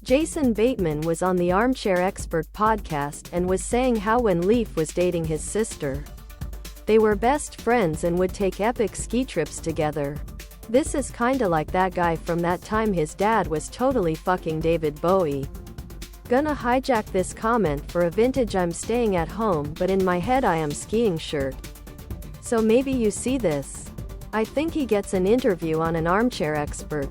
Jason Bateman was on the Armchair Expert podcast and was saying how when Leaf was dating his sister, they were best friends and would take epic ski trips together. This is kinda like that guy from that time his dad was totally fucking David Bowie. Gonna hijack this comment for a vintage I'm staying at home but in my head I am skiing shirt. So maybe you see this. I think he gets an interview on an Armchair Expert,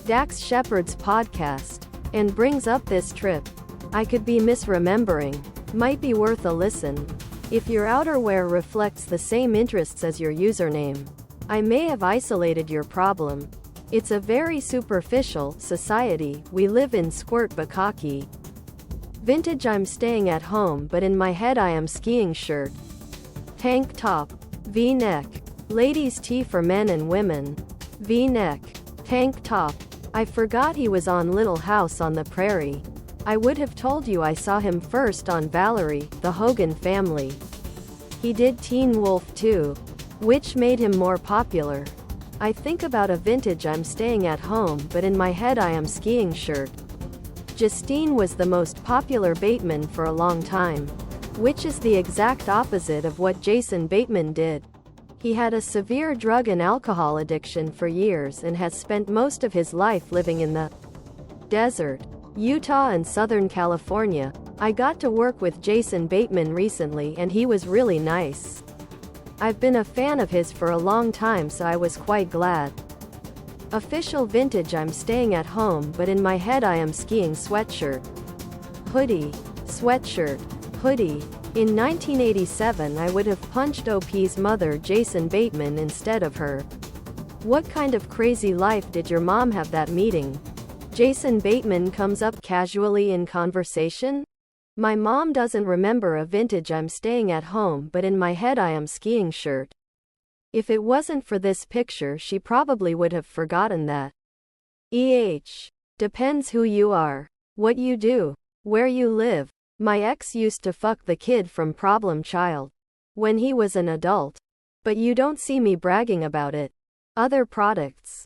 Dax Shepard's podcast, and brings up this trip. I could be misremembering. Might be worth a listen. If your outerwear reflects the same interests as your username, I may have isolated your problem. It's a very superficial society we live in. Squirt Bukaki. Vintage I'm staying at home but in my head I am skiing shirt. Tank top. V-neck. Ladies tee for men and women. V-neck. Tank top. I forgot he was on Little House on the Prairie. I would have told you I saw him first on Valerie, the Hogan Family. He did Teen Wolf too, which made him more popular. I think about a vintage I'm staying at home but in my head I am skiing shirt. Justine was the most popular Bateman for a long time, which is the exact opposite of what Jason Bateman did. He had a severe drug and alcohol addiction for years and has spent most of his life living in the desert, Utah and Southern California. I got to work with Jason Bateman recently and he was really nice. I've been a fan of his for a long time so I was quite glad. Official vintage I'm staying at home but in my head I am skiing sweatshirt. Hoodie. Sweatshirt. Hoodie. In 1987 I would have punched OP's mother Jason Bateman instead of her. What kind of crazy life did your mom have that meeting? Jason Bateman comes up casually in conversation? My mom doesn't remember a vintage I'm staying at home but in my head I am skiing shirt. If it wasn't for this picture she probably would have forgotten that. Depends who you are, what you do, where you live. My ex used to fuck the kid from Problem Child when he was an adult. But you don't see me bragging about it. Other products.